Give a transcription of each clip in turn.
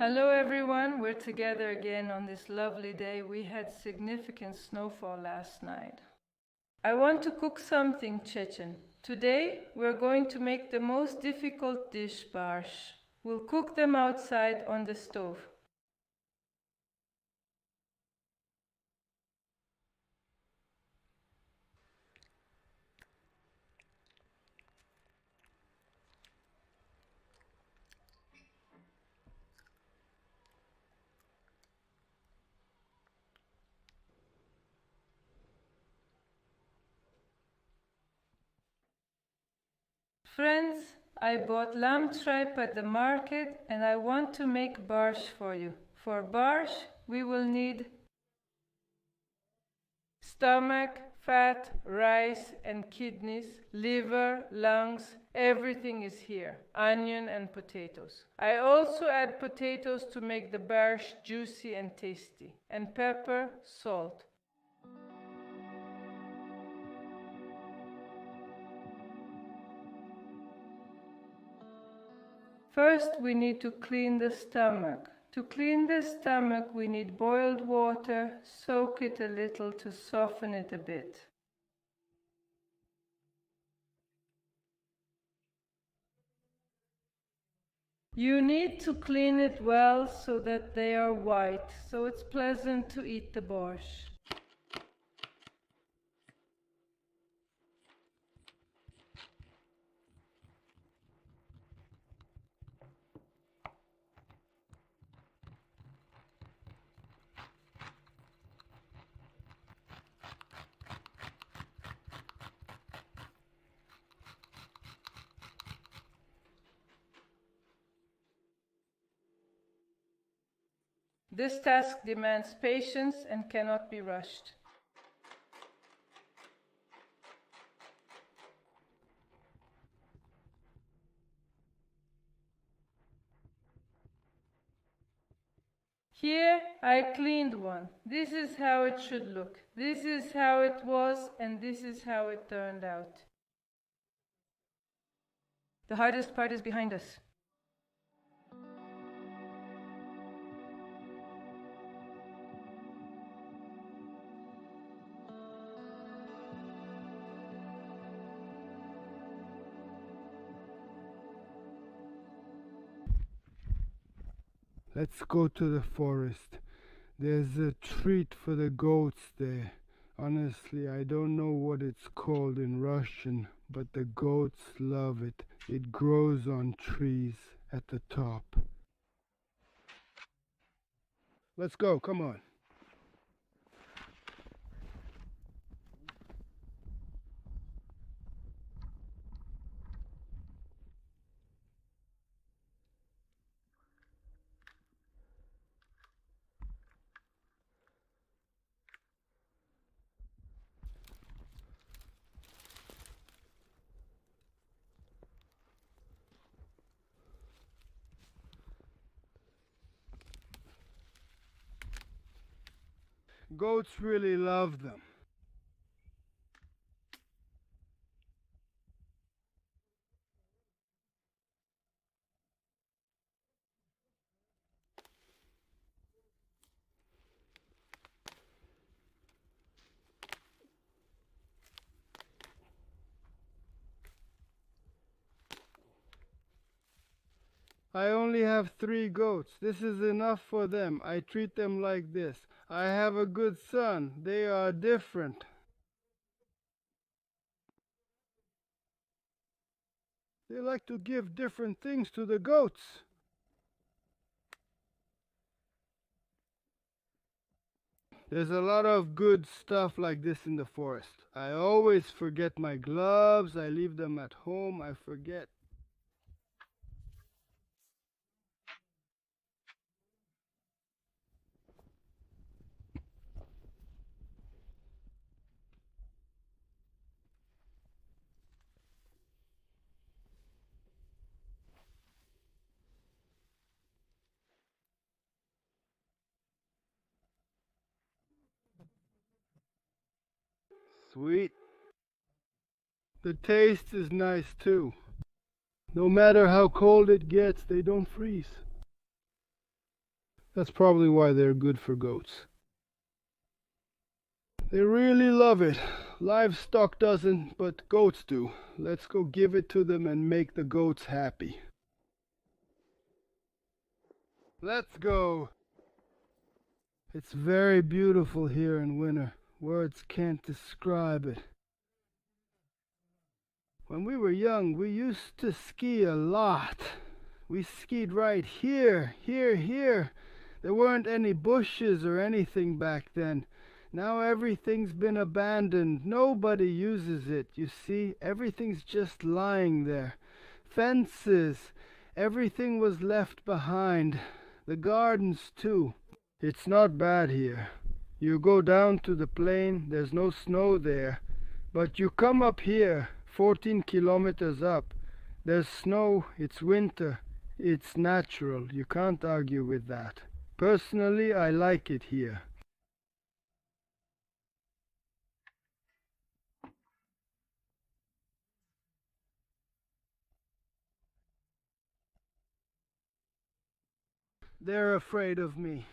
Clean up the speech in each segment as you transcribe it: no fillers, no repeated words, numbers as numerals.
Hello everyone, we're together again on this lovely day. We had significant snowfall last night. I want to cook something Chechen. Today we're going to make the most difficult dish, Baarsh. We'll cook them outside on the stove. Friends, I bought lamb tripe at the market and I want to make Baarsh for you. For Baarsh, we will need stomach, fat, rice and kidneys, liver, lungs, everything is here. Onion and potatoes. I also add potatoes to make the Baarsh juicy and tasty. And pepper, salt. First, we need to clean the stomach. To clean the stomach, we need boiled water, soak it a little to soften it a bit. You need to clean it well so that they are white, so it's pleasant to eat the borscht. This task demands patience and cannot be rushed. Here I cleaned one. This is how it should look. This is how it was, and this is how it turned out. The hardest part is behind us. Let's go to the forest. There's a treat for the goats there. Honestly, I don't know what it's called in Russian, but the goats love it. It grows on trees at the top. Let's go, come on. Goats really love them. I only have 3 goats. This is enough for them. I treat them like this. I have a good son. They are different. They like to give different things to the goats. There's a lot of good stuff like this in the forest. I always forget my gloves. I leave them at home. I forget. Sweet. The taste is nice too. No matter how cold it gets, they don't freeze. That's probably why they're good for goats. They really love it. Livestock doesn't, but goats do. Let's go give it to them and make the goats happy. Let's go. It's very beautiful here in winter. Words can't describe it. When we were young, we used to ski a lot. We skied right here. There weren't any bushes or anything back then. Now everything's been abandoned. Nobody uses it, you see. Everything's just lying there. Fences. Everything was left behind. The gardens, too. It's not bad here. You go down to the plain, there's no snow there. But you come up here, 14 kilometers up. There's snow, it's winter. It's natural. You can't argue with that. Personally, I like it here. They're afraid of me.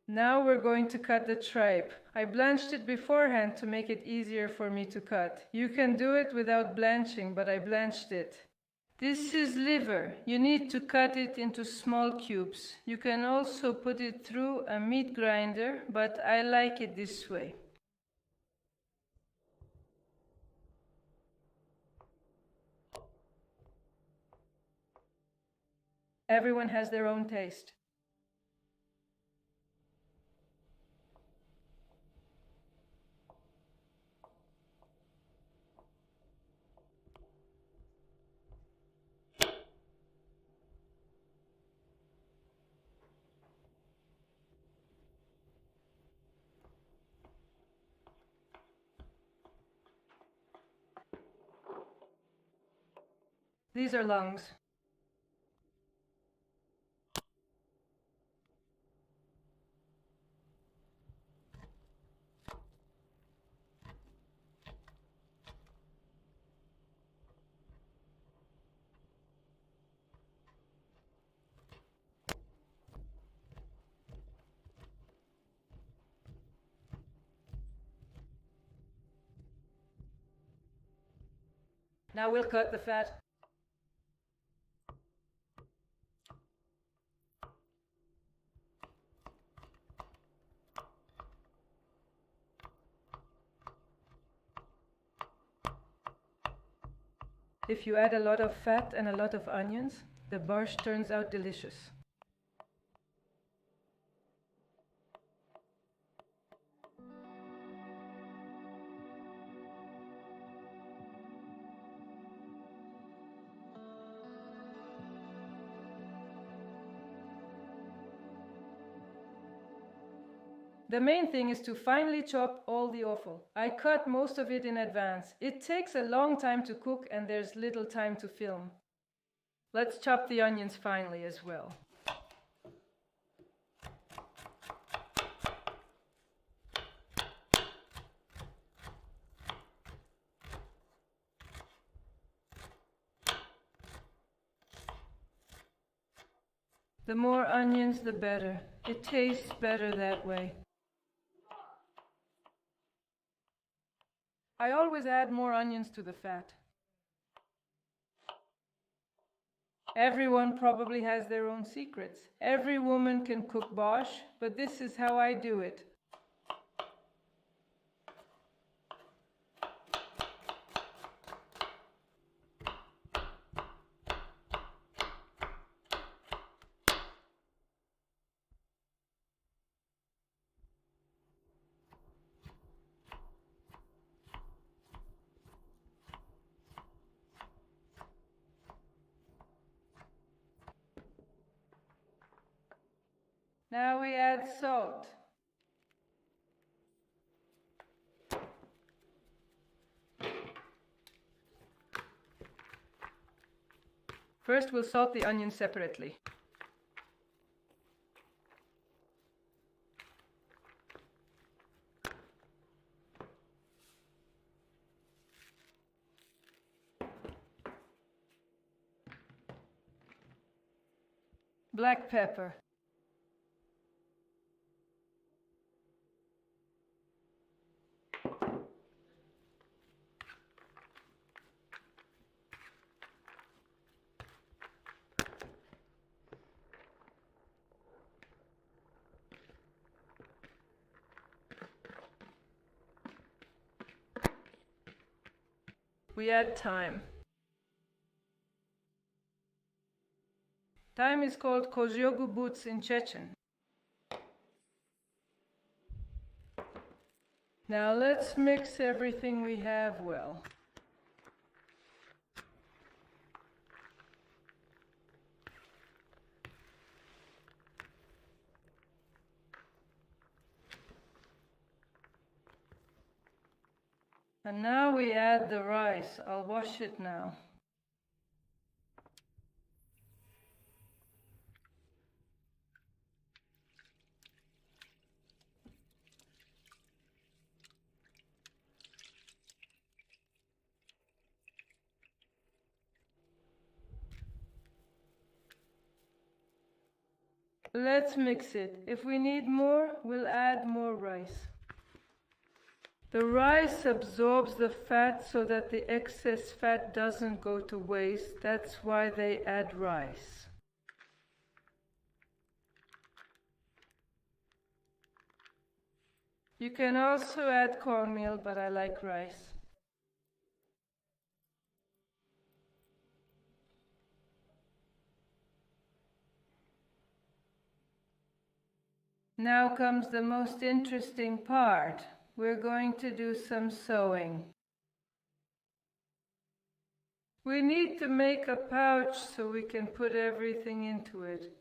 Now we're going to cut the tripe. I blanched it beforehand to make it easier for me to cut. You can do it without blanching, but I blanched it. This is liver. You need to cut it into small cubes. You can also put it through a meat grinder, but I like it this way. Everyone has their own taste. These are lungs. Now we'll cut the fat. If you add a lot of fat and a lot of onions, the baarsh turns out delicious. The main thing is to finely chop all the offal. I cut most of it in advance. It takes a long time to cook and there's little time to film. Let's chop the onions finely as well. The more onions, the better. It tastes better that way. I always add more onions to the fat. Everyone probably has their own secrets. Every woman can cook baarsh, but this is how I do it. Now we add salt. First, we'll salt the onions separately. Black pepper. We add thyme. Thyme is called koziogu boots in Chechen. Now let's mix everything we have well. And now we add the rice. I'll wash it now. Let's mix it. If we need more, we'll add more rice. The rice absorbs the fat so that the excess fat doesn't go to waste. That's why they add rice. You can also add cornmeal, but I like rice. Now comes the most interesting part. We're going to do some sewing. We need to make a pouch so we can put everything into it.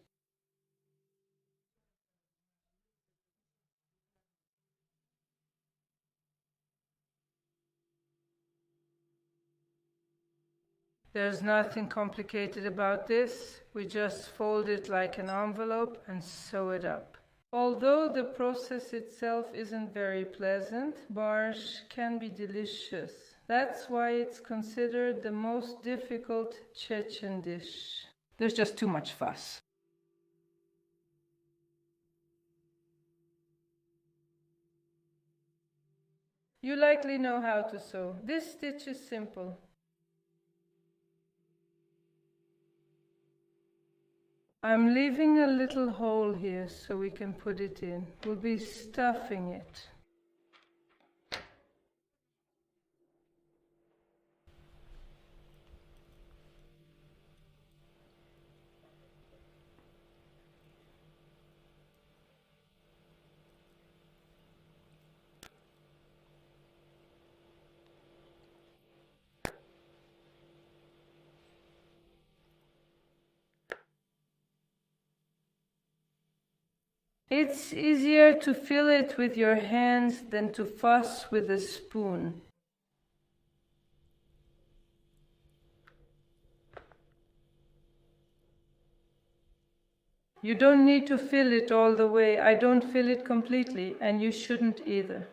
There's nothing complicated about this. We just fold it like an envelope and sew it up. Although the process itself isn't very pleasant, Baarsh can be delicious. That's why it's considered the most difficult Chechen dish. There's just too much fuss. You likely know how to sew. This stitch is simple. I'm leaving a little hole here so we can put it in. We'll be stuffing it. It's easier to fill it with your hands than to fuss with a spoon. You don't need to fill it all the way. I don't fill it completely, and you shouldn't either.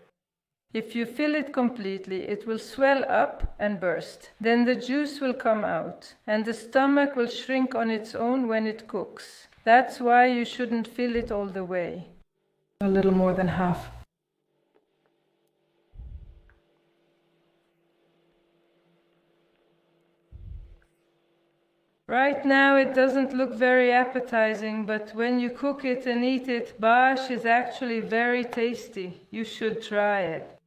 If you fill it completely, it will swell up and burst. Then the juice will come out, and the stomach will shrink on its own when it cooks. That's why you shouldn't fill it all the way. A little more than half. Right now it doesn't look very appetizing, but when you cook it and eat it, Baarsh is actually very tasty. You should try it.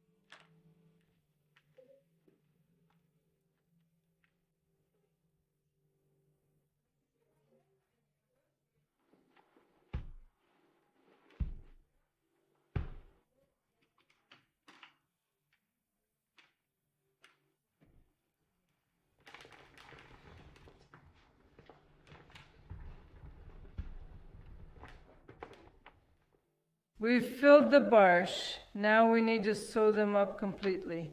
We've filled the baarsh. Now we need to sew them up completely.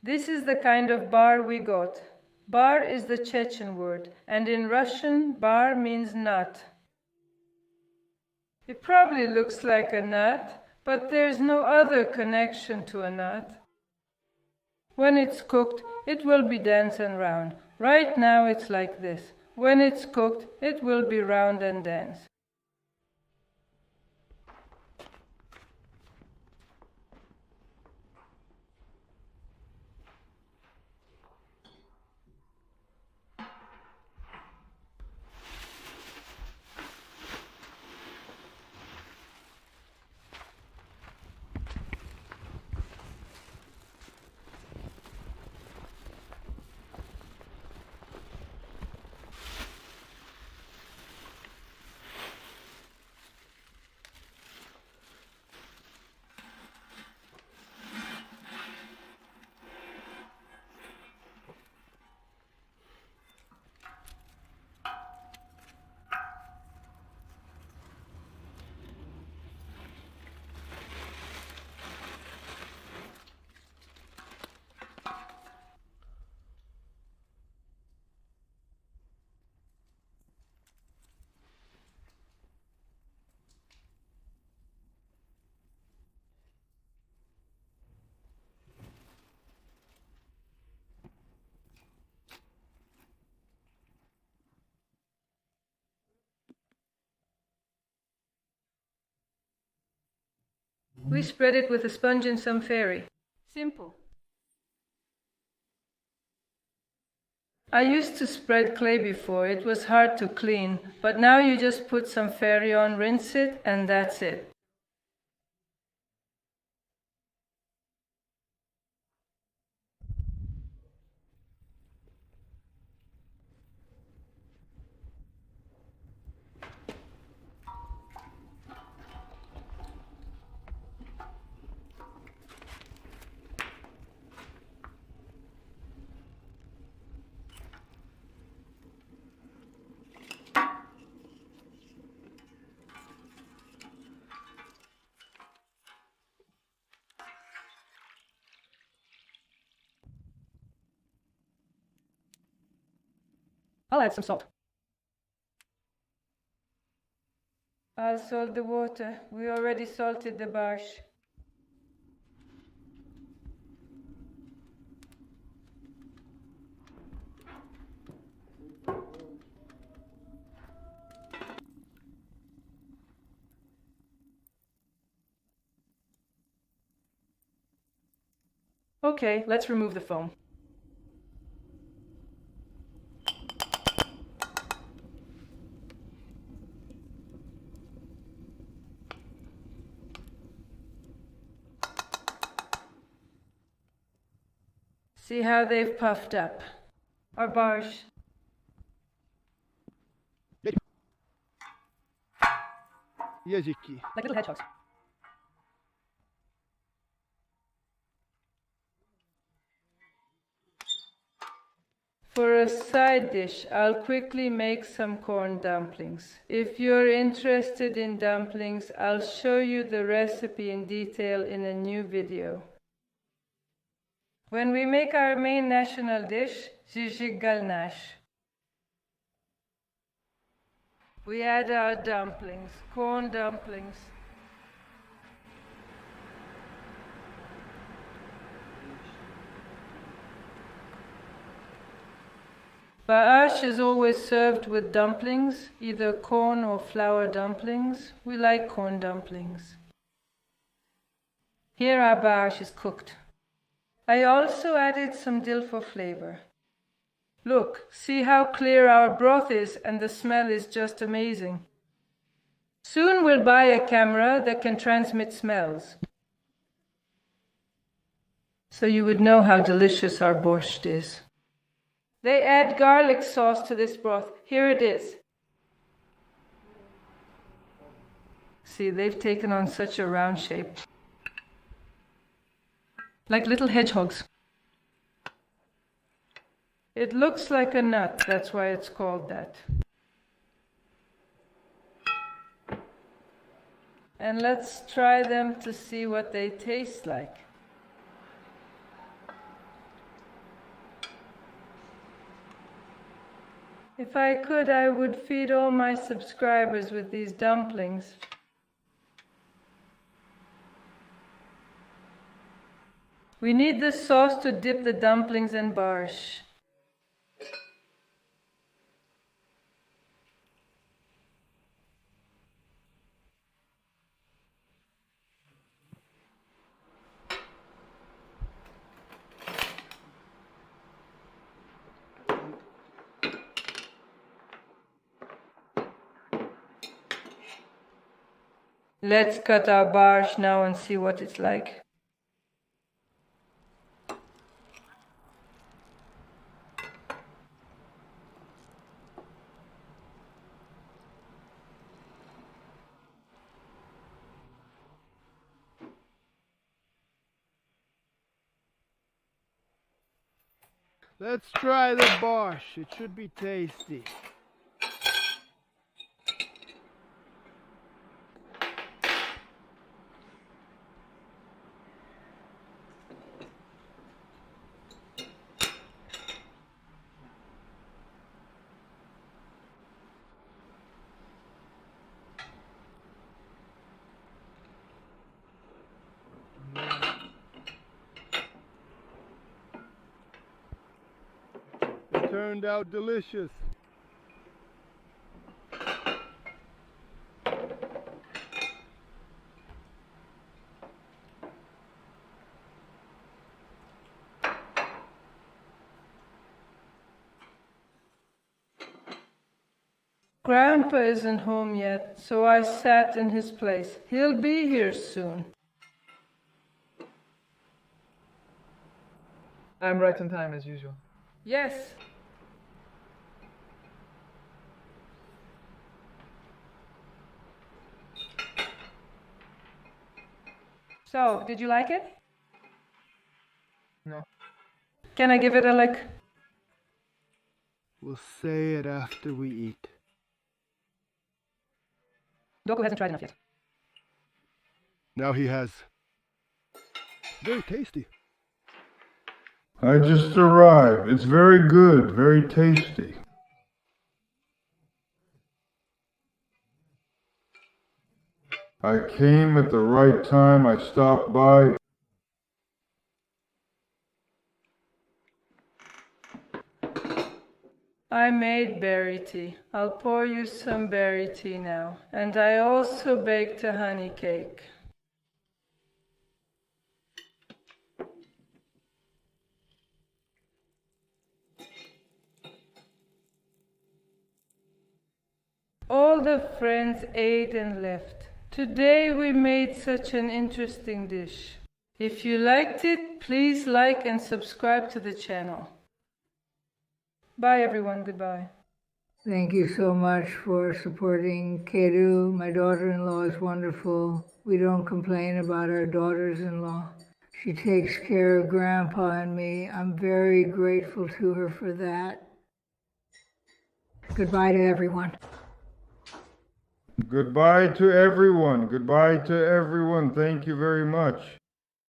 This is the kind of bar we got. Bar is the Chechen word, and in Russian, bar means nut. It probably looks like a nut, but there's no other connection to a nut. When it's cooked, it will be dense and round. Right now it's like this. When it's cooked, it will be round and dense. We spread it with a sponge and some fairy. Simple. I used to spread clay before. It was hard to clean, but now you just put some fairy on, rinse it, and that's it. I'll add some salt. I'll salt the water. We already salted the baarsh. Okay, let's remove the foam. See how they've puffed up. Our baarsh. Yaziki. Like little hedgehogs. For a side dish, I'll quickly make some corn dumplings. If you're interested in dumplings, I'll show you the recipe in detail in a new video. When we make our main national dish, zhizhigalnash, we add our dumplings, corn dumplings. Baarsh is always served with dumplings, either corn or flour dumplings. We like corn dumplings. Here our baarsh is cooked. I also added some dill for flavor. Look, see how clear our broth is, and the smell is just amazing. Soon we'll buy a camera that can transmit smells, so you would know how delicious our borscht is. They add garlic sauce to this broth. Here it is. See, they've taken on such a round shape. Like little hedgehogs. It looks like a nut, that's why it's called that. And let's try them to see what they taste like. If I could, I would feed all my subscribers with these dumplings. We need the sauce to dip the dumplings in baarsh. Let's cut our baarsh now and see what it's like. Let's try the borscht. It should be tasty. It turned out delicious. Grandpa isn't home yet, so I sat in his place. He'll be here soon. I'm right on time as usual. Yes. So, did you like it? No. Can I give it a lick? We'll say it after we eat. Doku hasn't tried enough yet. Now he has. Very tasty. I just arrived. It's very good, very tasty. I came at the right time. I stopped by. I made berry tea. I'll pour you some berry tea now. And I also baked a honey cake. All the friends ate and left. Today we made such an interesting dish. If you liked it, please like and subscribe to the channel. Bye everyone, goodbye. Thank you so much for supporting Kedu. My daughter-in-law is wonderful. We don't complain about our daughters-in-law. She takes care of Grandpa and me. I'm very grateful to her for that. Goodbye to everyone. Goodbye to everyone. Goodbye to everyone. Thank you very much.